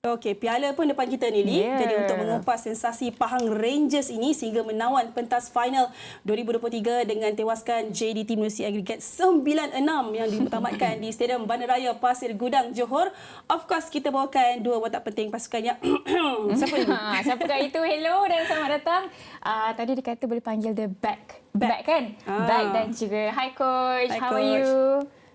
Okey, piala pun depan kita ni, Lee. Yeah. Jadi untuk mengupas sensasi Pahang Rangers ini sehingga menawan pentas final 2023 dengan tewaskan JDT menerusi agregat 9-6 yang ditamatkan di Stadium Bandaraya Pasir Gudang, Johor. Of course, kita bawakan dua watak penting pasukan yang... Siapa ini? Siapakah itu? Hello dan selamat datang. Tadi dia kata boleh panggil dia back. Back kan? Back dan juga hi coach. Hi, How coach. are you?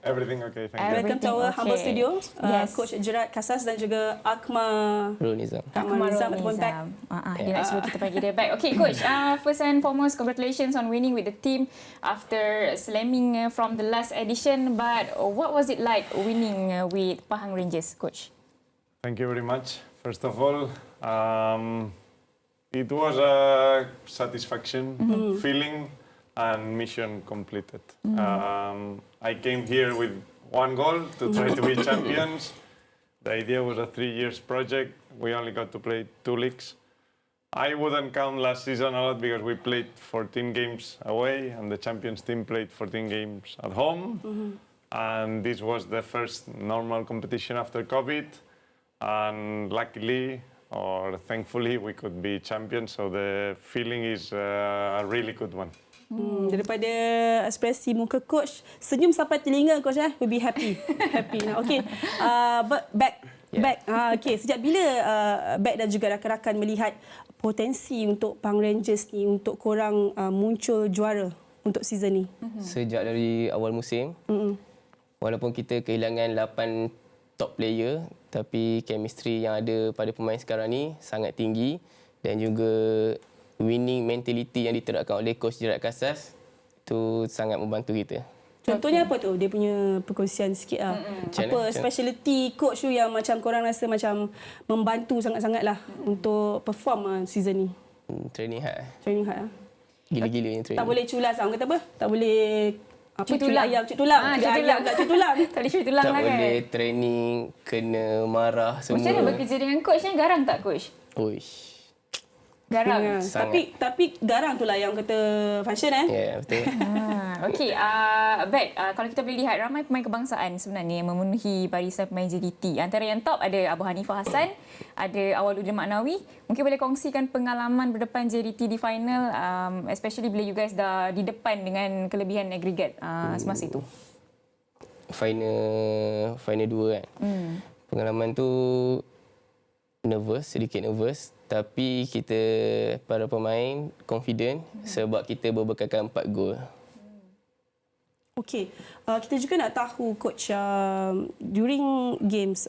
Everything okay, thank you. Welcome to our humble studio. Yes. Coach Jerat Kasas dan juga Akmal Nizam. Nizam ataupun back. Dia nak suruh kita panggil dia back. Okay, coach. First and foremost, congratulations on winning with the team after slamming from the last edition. But what was it like winning with Pahang Rangers, coach? Thank you very much. First of all, it was a satisfaction feeling and mission completed. I came here with one goal, to try to be champions. The idea was a 3 years project. We only got to play 2 leagues. I wouldn't count last season a lot because we played 14 games away and the champions team played 14 games at home. And this was the first normal competition after COVID. And luckily, or thankfully, we could be champions. So the feeling is a really good one. Daripada ekspresi muka coach, senyum sampai telinga coach will be happy. Happy now. Okay. But back. Okay. Sejak bila back dan juga rakan-rakan melihat potensi untuk Pahang Rangers ni untuk korang muncul juara untuk season ni? Sejak dari awal musim, walaupun kita kehilangan 8 top player, tapi chemistry yang ada pada pemain sekarang ni sangat tinggi dan juga winning mentality yang diterapkan oleh coach Jerat Kasas tu sangat membantu kita. Contohnya apa tu? Dia punya perkongsian sikit lah. Apa speciality coach tu yang macam korang rasa macam membantu sangat-sangat lah untuk perform season ni? Training hard. Training hard lah. Gila-gila yang training. Tak boleh culas, orang kata apa? Tak boleh curi tulang. Curi tulang. Curi tulang. Tak boleh curi tulang tak lah kan? boleh training, kena marah semua. Macam mana bekerja dengan coach ni? Garang tak coach? Uish. Garang. Tapi garang tu lah yang kata function Ya, yeah, betul. Okey, back. Kalau kita boleh lihat, ramai pemain kebangsaan sebenarnya yang memenuhi barisan pemain JDT. Antara yang top ada Abu Hanifah Hassan, ada Awaluddin Maknawi. Mungkin boleh kongsikan pengalaman berdepan JDT di final, especially bila you guys dah di depan dengan kelebihan agregat semasa itu. Final 2 kan. Pengalaman tu sedikit nervous. Tapi kita, para pemain, confident sebab kita berbekalkan 4 gol. Okey, kita juga nak tahu coach during games,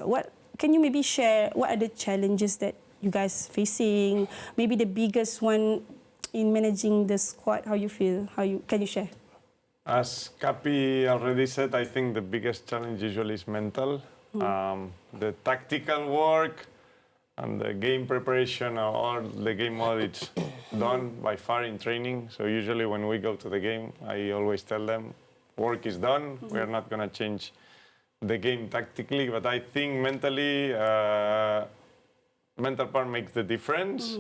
can you maybe share what are the challenges that you guys facing? Maybe the biggest one in managing the squad. How you feel? Can you share? As Kapi already said, I think the biggest challenge usually is mental. The tactical work and the game preparation or the game mode, it's done by far in training. So usually when we go to the game, I always tell them, work is done. We are not going to change the game tactically, but I think mentally, mental part makes the difference.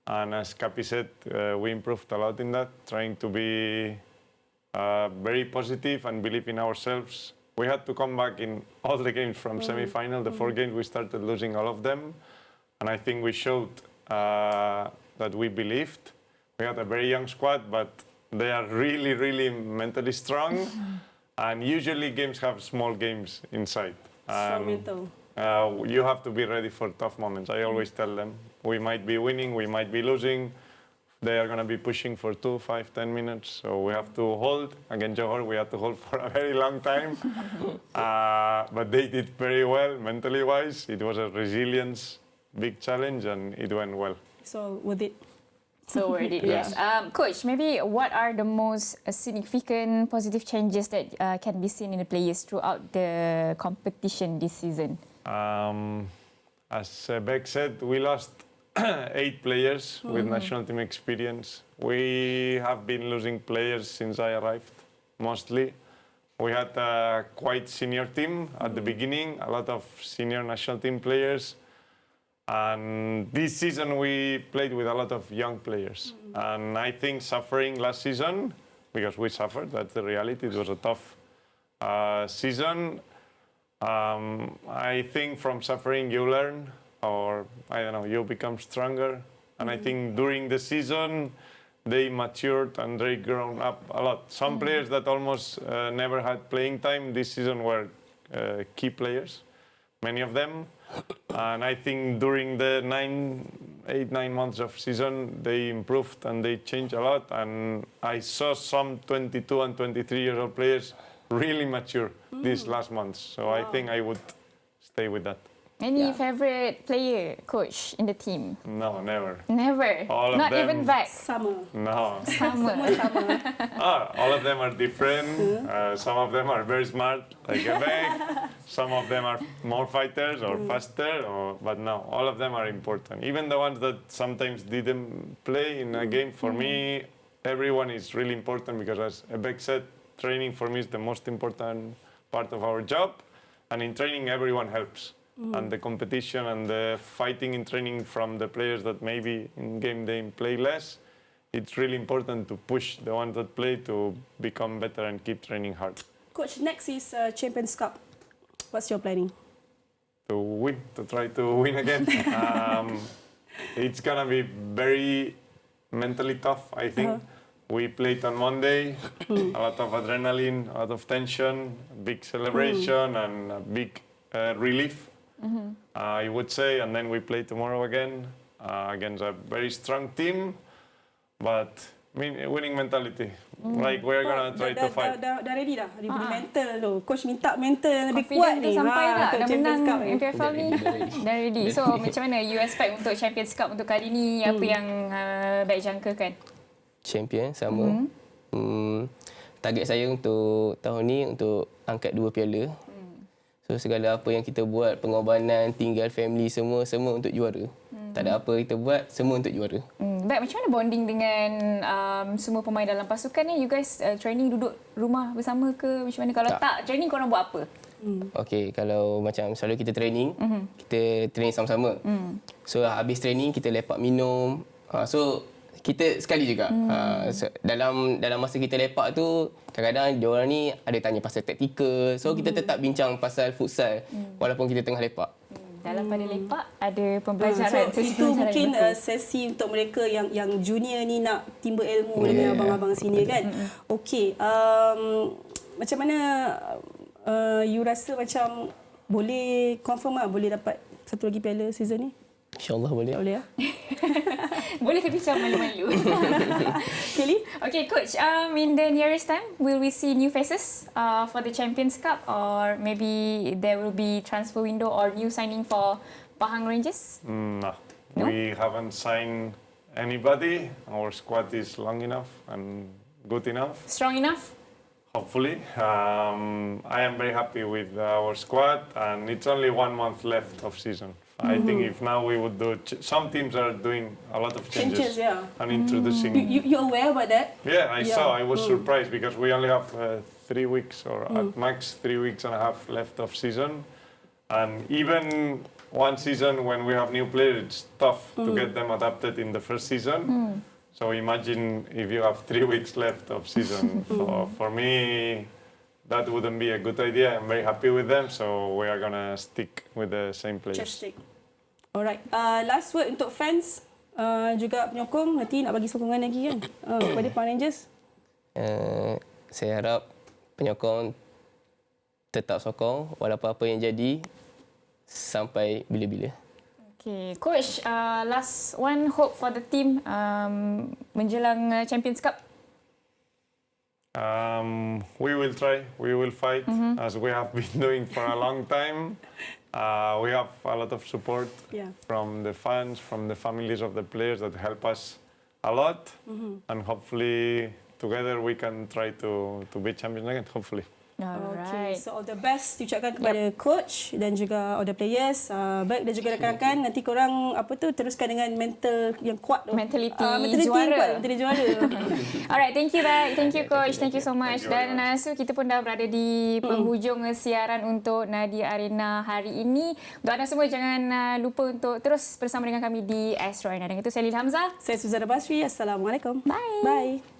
And as Kapi said, we improved a lot in that, trying to be very positive and believe in ourselves. We had to come back in all the games from semi-final. The 4 games, we started losing all of them. And I think we showed that we believed. We had a very young squad, but they are really, really mentally strong. And usually games have small games inside. Strong mental. You have to be ready for tough moments. I always tell them, we might be winning, we might be losing. They are going to be pushing for 2, 5, 10 minutes. So we have to hold. Against Johor, we had to hold for a very long time. But they did very well, mentally-wise. It was a resilience big challenge and it went well. So worth it. So worth it, yes. Coach, maybe what are the most significant positive changes that can be seen in the players throughout the competition this season? As Beck said, we lost 8 players with national team experience. We have been losing players since I arrived, mostly. We had a quite senior team at the beginning, a lot of senior national team players. And this season we played with a lot of young players. And I think suffering last season, because we suffered, that's the reality, it was a tough season. I think from suffering you learn or I don't know, you become stronger. And I think during the season, they matured and they grown up a lot. Some players that almost never had playing time this season were key players, many of them. And I think during the 8-9 months of season, they improved and they changed a lot. And I saw some 22 and 23-year-old players really mature these last months. So I think I would stay with that. Any favorite player, coach, in the team? No, never. Never. All of Not them- even back. Sama. No. Sama. All of them are different. Some of them are very smart, like Ebek. Some of them are more fighters or faster, but no, all of them are important. Even the ones that sometimes didn't play in a game, for me, everyone is really important because, as Ebek said, training for me is the most important part of our job. And in training, everyone helps. And the competition and the fighting in training from the players that maybe in game they play less, it's really important to push the ones that play to become better and keep training hard. Coach, next is Champions Cup. What's your planning? To win, to try to win again. It's gonna be very mentally tough, I think. We played on Monday, a lot of adrenaline, a lot of tension, a big celebration and a big relief, I would say. And then we play tomorrow again against a very strong team, but winning mentality. Like we're gonna try to fight. Dah ready dah. Dia punya mental tu. Coach minta mental yang lebih kuat Confident ni. tu sampai tak? untuk Dah Champions menang Cup ni. MPFL ni? Dah ready. So macam mana you expect untuk Champions Cup untuk kali ni? Apa yang baik jangkakan? Champion sama. Target saya untuk tahun ni untuk angkat 2 piala. So segala apa yang kita buat, pengorbanan, tinggal family semua untuk juara. Tak ada apa kita buat, semua untuk juara. Baik, macam mana bonding dengan semua pemain dalam pasukan ni? You guys training duduk rumah bersama ke? Macam mana? Kalau tak training, korang buat apa? Okey, kalau macam selalu kita training, kita training sama-sama. So habis training kita lepak minum. So kita sekali juga. So, dalam masa kita lepak tu, kadang-kadang diorang ni ada tanya pasal taktikal. So kita tetap bincang pasal futsal walaupun kita tengah lepak. Dalam pada lepak ada pembelajaran. So, itu mungkin sesi untuk mereka yang junior ni nak timba ilmu dengan abang-abang senior kan. Okey, macam mana you rasa macam boleh confirm lah boleh dapat satu lagi piala season ni? InsyaAllah boleh. Boleh ya? Boleh tapi macam malu-malu. Kelly? Okay, Coach, in the nearest time, will we see new faces for the Champions Cup, or maybe there will be transfer window or new signing for Pahang Rangers? No, we haven't signed anybody. Our squad is long enough and good enough. Strong enough? Hopefully. I am very happy with our squad, and it's only 1 month left of season. I think if now we would do... some teams are doing a lot of changes and introducing... You're aware about that? Yeah, I saw. I was surprised because we only have 3 weeks or at max 3 weeks and a half left of season. And even one season when we have new players, it's tough to get them adapted in the first season. So imagine if you have 3 weeks left of season. For me, that wouldn't be a good idea. I'm very happy with them, so we are gonna stick with the same players. Just stick. Alright. Last word untuk fans, juga penyokong. Nanti nak bagi sokongan lagi kan kepada Pahang Rangers. Saya harap penyokong tetap sokong walaupun apa yang jadi sampai bila-bila. Okay, Coach, last one, hope for the team menjelang Champions Cup. We will try, we will fight as we have been doing for a long time. We have a lot of support from the fans, from the families of the players that help us a lot. And hopefully together we can try to be champions again, hopefully. Okay, so all the best diucapkan kepada coach dan juga all the players, baik dan juga rakan-rakan. Nanti korang teruskan dengan mental yang kuat tu. Mentality juara. Mentality juara. Alright, thank you back. Thank you Coach. Thank you so much. Dan so kita pun dah berada di penghujung siaran untuk Nadi Arena hari ini. Untuk anda semua jangan lupa untuk terus bersama dengan kami di Astro. Dan itu saya Lil Hamzah. Saya Suzana Basri. Assalamualaikum. Bye. Bye.